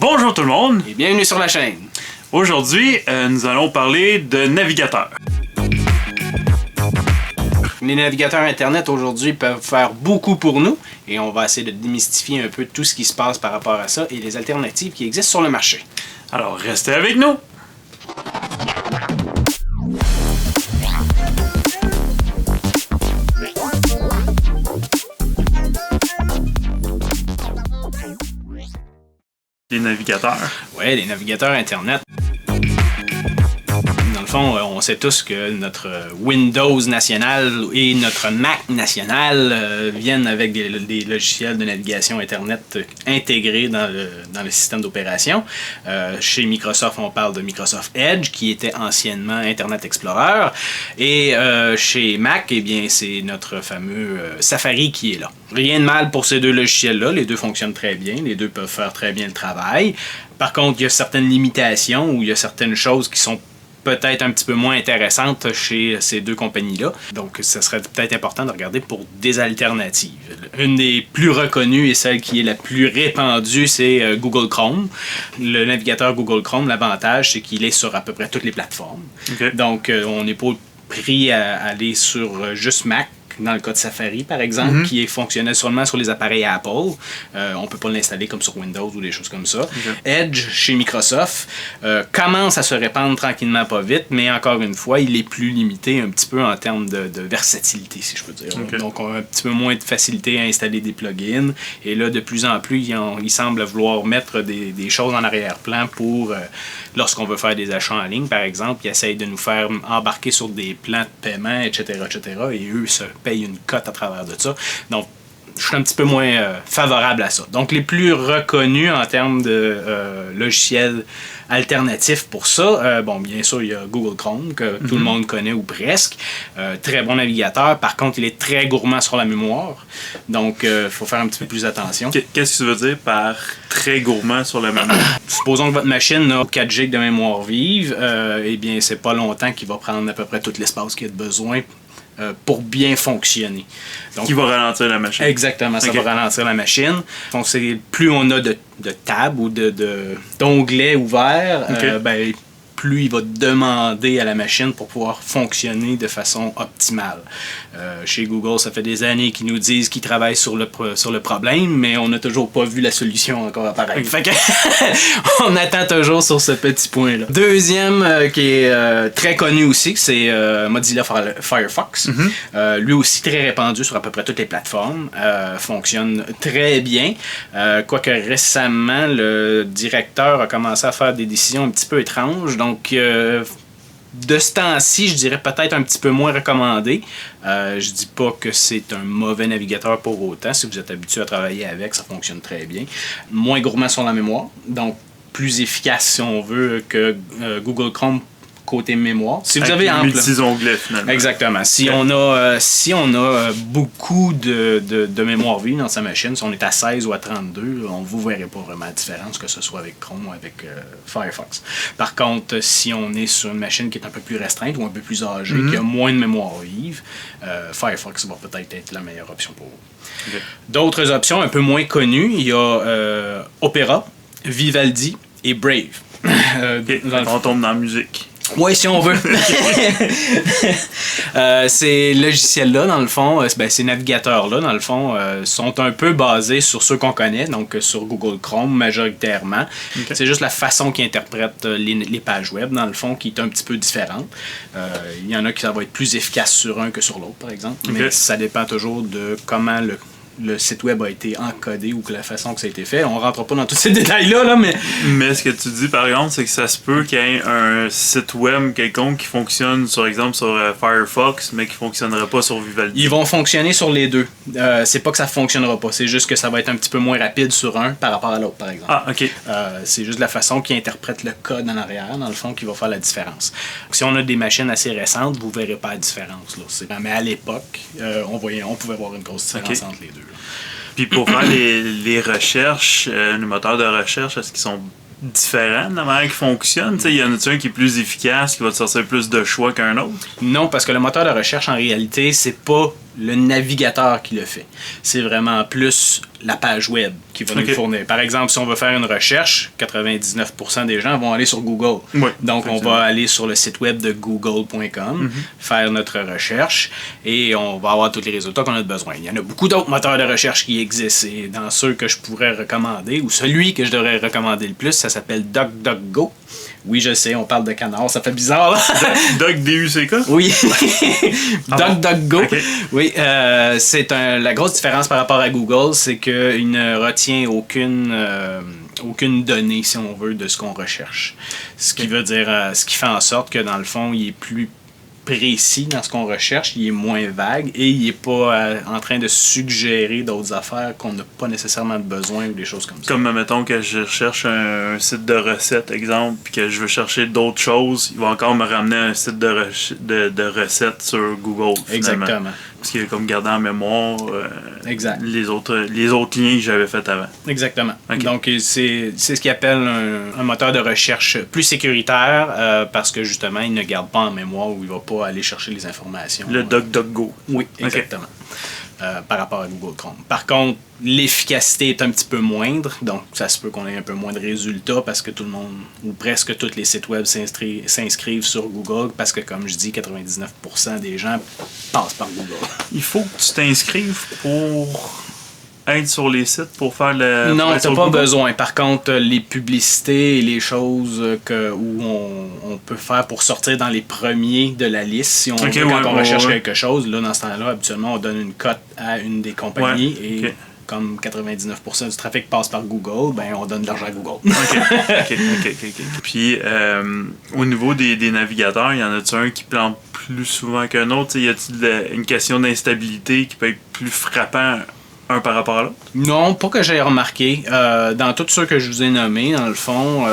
Bonjour tout le monde! Et bienvenue sur la chaîne. Aujourd'hui, nous allons parler de navigateurs. Les navigateurs Internet aujourd'hui peuvent faire beaucoup pour nous et on va essayer de démystifier un peu tout ce qui se passe par rapport à ça et les alternatives qui existent sur le marché. Alors, restez avec nous! Les navigateurs. Ouais, les navigateurs Internet. Dans le fond, on sait tous que notre Windows national et notre Mac national viennent avec des logiciels de navigation Internet intégrés dans le système d'opération. Chez Microsoft, on parle de Microsoft Edge, qui était anciennement Internet Explorer. Et chez Mac, eh bien, c'est notre fameux Safari qui est là. Rien de mal pour ces deux logiciels-là. Les deux fonctionnent très bien. Les deux peuvent faire très bien le travail. Par contre, il y a certaines limitations ou il y a certaines choses qui sont peut-être un petit peu moins intéressante chez ces deux compagnies-là. Donc, ça serait peut-être important de regarder pour des alternatives. Une des plus reconnues et celle qui est la plus répandue, c'est Google Chrome. Le navigateur Google Chrome, l'avantage, c'est qu'il est sur à peu près toutes les plateformes. Okay. Donc, on n'est pas pris à aller sur juste Mac. Dans le cas de Safari, par exemple, qui est fonctionnel seulement sur les appareils Apple. On ne peut pas l'installer comme sur Windows ou des choses comme ça. Edge, chez Microsoft, commence à se répandre tranquillement, pas vite, mais encore une fois, il est plus limité un petit peu en termes de versatilité, si je peux dire. Donc, on a un petit peu moins de facilité à installer des plugins. Et là, de plus en plus, il semble vouloir mettre des choses en arrière-plan pour, lorsqu'on veut faire des achats en ligne, par exemple, ils essayent de nous faire embarquer sur des plans de paiement, etc., etc., et eux se payent une cote à travers de ça. Donc, je suis un petit peu moins favorable à ça. Donc, les plus reconnus en termes de logiciels alternatifs pour ça, bon, bien sûr, il y a Google Chrome, que tout le monde connaît ou presque. Très bon navigateur. Par contre, il est très gourmand sur la mémoire. Donc, il faut faire un petit peu plus attention. Qu'est-ce que tu veux dire par très gourmand sur la mémoire? Supposons que votre machine a 4 GB de mémoire vive. Eh bien, c'est pas longtemps qu'il va prendre à peu près tout l'espace qu'il a besoin pour bien fonctionner. Donc, qui va ralentir la machine. Exactement, ça va ralentir la machine. Donc, plus on a de tables ou d'onglets ouverts, ben, plus il va demander à la machine pour pouvoir fonctionner de façon optimale. Chez Google, ça fait des années qu'ils nous disent qu'ils travaillent sur le problème, mais on n'a toujours pas vu la solution encore apparaître. Fait que on attend toujours sur ce petit point-là. Deuxième qui est très connu aussi, c'est Mozilla Firefox. Lui aussi très répandu sur à peu près toutes les plateformes. Fonctionne très bien. Quoique récemment, le directeur a commencé à faire des décisions un petit peu étranges. Donc, de ce temps-ci, je dirais peut-être un petit peu moins recommandé. Je dis pas que c'est un mauvais navigateur pour autant. Si vous êtes habitué à travailler avec, ça fonctionne très bien. Moins gourmand sur la mémoire, donc plus efficace si on veut que Google Chrome côté mémoire. Si vous avez ample multi-onglets finalement. Exactement. Si on a beaucoup de mémoire vive dans sa machine, si on est à 16 ou à 32, on ne vous verrez pas vraiment la différence, que ce soit avec Chrome ou avec Firefox. Par contre, si on est sur une machine qui est un peu plus restreinte ou un peu plus âgée, qui a moins de mémoire vive, Firefox va peut-être être la meilleure option pour vous. D'autres options un peu moins connues, il y a Opera, Vivaldi et Brave. On tombe dans la musique. Oui, si on veut. Ces logiciels-là, dans le fond, ces navigateurs-là, dans le fond, sont un peu basés sur ceux qu'on connaît, donc sur Google Chrome majoritairement. C'est juste la façon qu'ils interprètent les pages web, dans le fond, qui est un petit peu différente. Il y en a qui ça va être plus efficace sur un que sur l'autre, par exemple. Mais ça dépend toujours de comment le site web a été encodé ou que la façon que ça a été fait. On rentre pas dans tous ces détails-là, là, mais... Mais ce que tu dis, par exemple, c'est que ça se peut qu'il y ait un site web quelconque qui fonctionne, par exemple, sur Firefox, mais qui fonctionnerait pas sur Vivaldi. Ils vont fonctionner sur les deux. C'est pas que ça fonctionnera pas, c'est juste que ça va être un petit peu moins rapide sur un par rapport à l'autre, par exemple. Ah, OK. C'est juste la façon qu'ils interprètent le code en arrière, dans le fond, qui va faire la différence. Si on a des machines assez récentes, vous verrez pas la différence, là. Mais à l'époque, on pouvait voir une grosse différence entre les deux. Puis pour faire les recherches, les moteurs de recherche, est-ce qu'ils sont différents de la manière qu'ils fonctionnent? Il y en a un qui est plus efficace, qui va te sortir plus de choix qu'un autre? Non, parce que le moteur de recherche, en réalité, c'est pas le navigateur qui le fait. C'est vraiment plus la page web qui va nous le fournir. Par exemple, si on veut faire une recherche, 99% des gens vont aller sur Google. Oui, donc, on va aller sur le site web de google.com, faire notre recherche et on va avoir tous les résultats qu'on a besoin. Il y en a beaucoup d'autres moteurs de recherche qui existent et dans ceux que je pourrais recommander, ou celui que je devrais recommander le plus, ça s'appelle DuckDuckGo. Oui, je sais, on parle de canard, ça fait bizarre. Duck, D-U-C-K? Oui. DuckDuckGo. Okay. Oui, c'est la grosse différence par rapport à Google, c'est qu'il ne retient aucune donnée, si on veut, de ce qu'on recherche. Ce qui veut dire, ce qui fait en sorte que, dans le fond, il est plus précis dans ce qu'on recherche, il est moins vague et il n'est pas en train de suggérer d'autres affaires qu'on n'a pas nécessairement besoin ou des choses comme ça. Comme, mettons, que je cherche un site de recettes, exemple, puis que je veux chercher d'autres choses, il va encore me ramener un site de recettes sur Google. Finalement. Exactement. Parce qu'il est comme gardé en mémoire exact. les autres liens que j'avais fait avant. Exactement. Okay. Donc, c'est ce qu'ils appellent un moteur de recherche plus sécuritaire parce que, justement, il ne garde pas en mémoire ou il ne va pas aller chercher les informations. Le DuckDuckGo. Oui, exactement. Okay. Par rapport à Google Chrome. Par contre, l'efficacité est un petit peu moindre, donc ça se peut qu'on ait un peu moins de résultats parce que tout le monde, ou presque tous les sites web s'inscrivent sur Google parce que, comme je dis, 99% des gens passent par Google. Il faut que tu t'inscrives pour être sur les sites pour faire le... Non, t'as pas besoin. Par contre, les publicités et les choses où on peut faire pour sortir dans les premiers de la liste, si on veut, quand on recherche quelque chose, là, dans ce temps-là, habituellement, on donne une cote à une des compagnies et comme 99% du trafic passe par Google, ben on donne de l'argent à Google. OK. Puis, au niveau des navigateurs, y en a-tu un qui plante plus souvent qu'un autre? Y a-t-il une question d'instabilité qui peut être plus frappant un par rapport à l'autre? Non, pas que j'ai remarqué. Dans tous ceux que je vous ai nommés, dans le fond,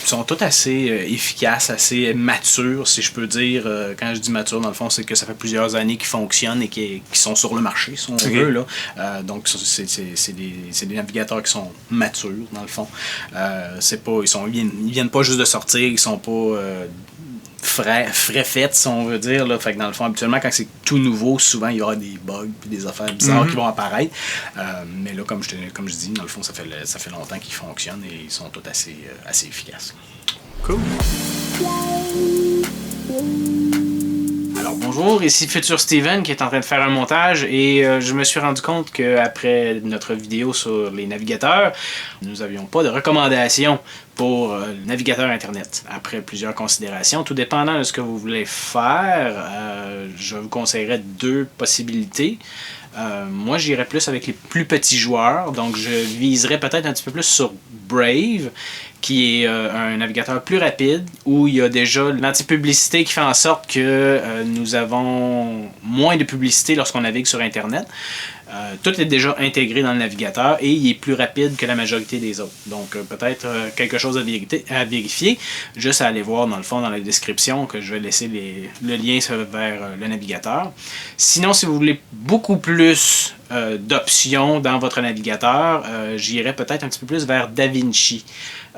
sont tous assez efficaces, assez matures, si je peux dire. Quand je dis mature, dans le fond, c'est que ça fait plusieurs années qu'ils fonctionnent et qui sont sur le marché, si on veut. Là. Donc, c'est des navigateurs qui sont matures, dans le fond. Ils viennent pas juste de sortir, ils sont pas... frais faites, si on veut dire. Là. Fait que dans le fond, habituellement, quand c'est tout nouveau, souvent, il y aura des bugs et des affaires bizarres qui vont apparaître. Mais là, comme je dis, dans le fond, ça fait longtemps qu'ils fonctionnent et ils sont tous assez efficaces. Cool. Alors bonjour, ici Futur Steven qui est en train de faire un montage et je me suis rendu compte qu'après notre vidéo sur les navigateurs, nous n'avions pas de recommandations pour le navigateur Internet. Après plusieurs considérations, tout dépendant de ce que vous voulez faire, je vous conseillerais 2 possibilités. Moi, j'irais plus avec les plus petits joueurs, donc je viserais peut-être un petit peu plus sur Brave, qui est un navigateur plus rapide, où il y a déjà l'anti-publicité qui fait en sorte que nous avons moins de publicité lorsqu'on navigue sur Internet. Tout est déjà intégré dans le navigateur et il est plus rapide que la majorité des autres. Donc peut-être quelque chose à vérifier. Juste à aller voir dans le fond dans la description que je vais laisser le lien vers le navigateur. Sinon, si vous voulez beaucoup plus d'options dans votre navigateur, j'irai peut-être un petit peu plus vers DaVinci.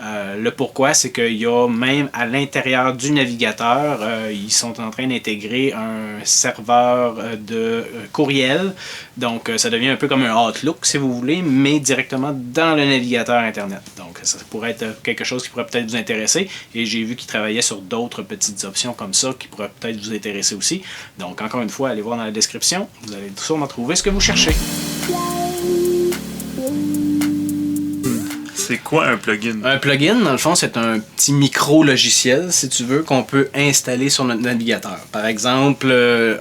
Le pourquoi, c'est qu'il y a même à l'intérieur du navigateur, ils sont en train d'intégrer un serveur de courriel. Donc, ça devient un peu comme un Outlook, si vous voulez, mais directement dans le navigateur Internet. Donc, ça pourrait être quelque chose qui pourrait peut-être vous intéresser. Et j'ai vu qu'ils travaillaient sur d'autres petites options comme ça qui pourraient peut-être vous intéresser aussi. Donc, encore une fois, allez voir dans la description. Vous allez sûrement trouver ce que vous cherchez. C'est quoi un plugin? Un plugin, dans le fond, c'est un petit micro-logiciel, si tu veux, qu'on peut installer sur notre navigateur. Par exemple,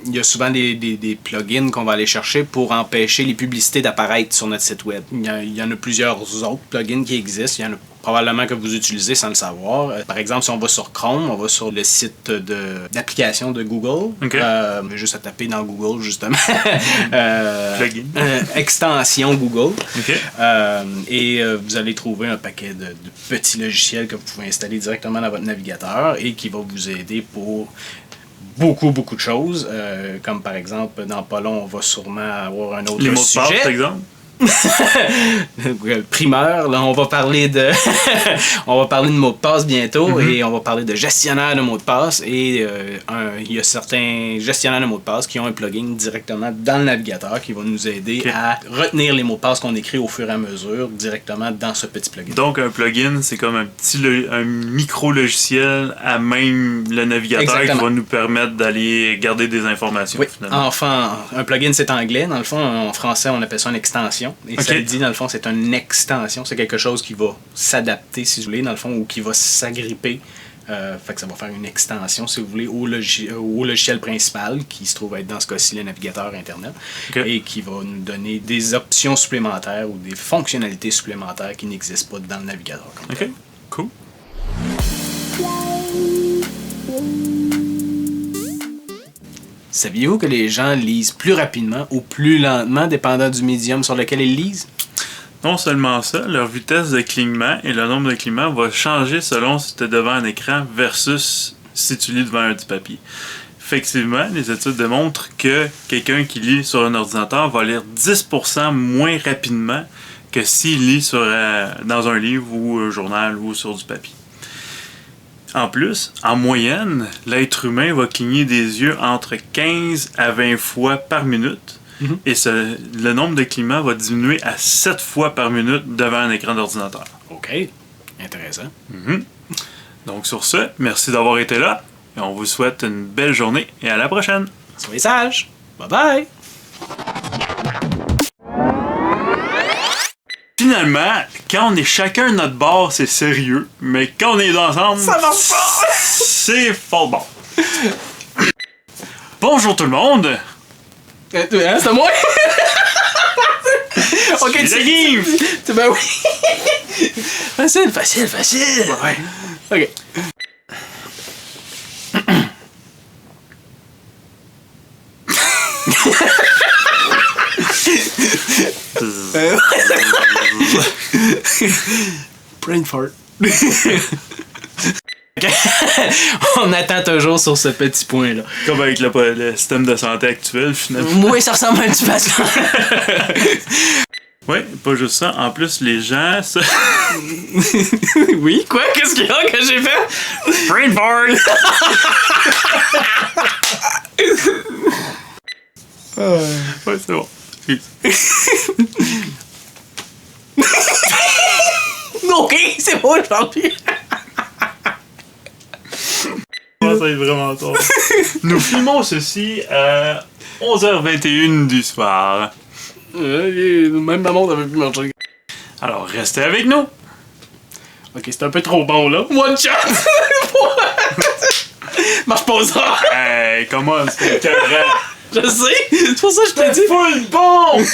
il y a souvent des plugins qu'on va aller chercher pour empêcher les publicités d'apparaître sur notre site web. Il y en a plusieurs autres plugins qui existent. Il y en a probablement que vous utilisez sans le savoir. Par exemple, si on va sur Chrome, on va sur le site d'application de Google. Okay. Juste à taper dans Google, justement. Plugin. Extension Google. Okay. Et vous allez trouver un paquet de petits logiciels que vous pouvez installer directement dans votre navigateur et qui va vous aider pour beaucoup de choses. Comme par exemple, dans pas long, on va sûrement avoir un autre sujet. Les mots de passe, par exemple? Primeur, là, on va parler de on va parler de mots de passe bientôt et on va parler de gestionnaire de mots de passe et il y a certains gestionnaires de mots de passe qui ont un plugin directement dans le navigateur qui va nous aider à retenir les mots de passe qu'on écrit au fur et à mesure directement dans ce petit plugin. Donc un plugin, c'est comme un micro-logiciel à même le navigateur qui va nous permettre d'aller garder des informations. Oui, finalement. enfin, un plugin c'est anglais, dans le fond, en français on appelle ça une extension. Et ça le dit, dans le fond, c'est une extension. C'est quelque chose qui va s'adapter, si vous voulez, dans le fond, ou qui va s'agripper. Fait que ça va faire une extension, si vous voulez, au logiciel principal, qui se trouve être dans ce cas-ci le navigateur Internet, et qui va nous donner des options supplémentaires ou des fonctionnalités supplémentaires qui n'existent pas dans le navigateur. OK, cool. Saviez-vous que les gens lisent plus rapidement ou plus lentement, dépendant du médium sur lequel ils lisent? Non seulement ça, leur vitesse de clignement et le nombre de clignements va changer selon si tu es devant un écran versus si tu lis devant un petit papier. Effectivement, les études démontrent que quelqu'un qui lit sur un ordinateur va lire 10% moins rapidement que s'il lit dans un livre ou un journal ou sur du papier. En plus, en moyenne, l'être humain va cligner des yeux entre 15 à 20 fois par minute et le nombre de clignements va diminuer à 7 fois par minute devant un écran d'ordinateur. OK, intéressant. Donc sur ce, merci d'avoir été là et on vous souhaite une belle journée et à la prochaine. Soyez sages. Bye bye. Finalement, quand on est chacun de notre bord, c'est sérieux, mais quand on est ensemble, ça marche pas. C'est fort bon. Bonjour tout le monde. C'est à moi. Ok, c'est game. Ben oui. Facile. Ouais. Ok. Brain fart. On attend toujours sur ce petit point-là. Comme avec le système de santé actuel, finalement. Oui, ça ressemble un petit peu à ça. Oui, pas juste ça. En plus, les gens... Oui, quoi? Qu'est-ce qu'il y a que j'ai fait? Brain fart! Ouais, c'est bon. Ok, c'est bon, aujourd'hui. Ça va être vraiment tard. Nous filmons ceci à 11h21 du soir. Même ma montre avait pu marcher. Alors, restez avec nous. Ok, c'est un peu trop bon, là. One shot! Marche pas ça! Hey, comment c'est écœurant. Je sais! C'est pour ça que je t'ai dit. Full bon!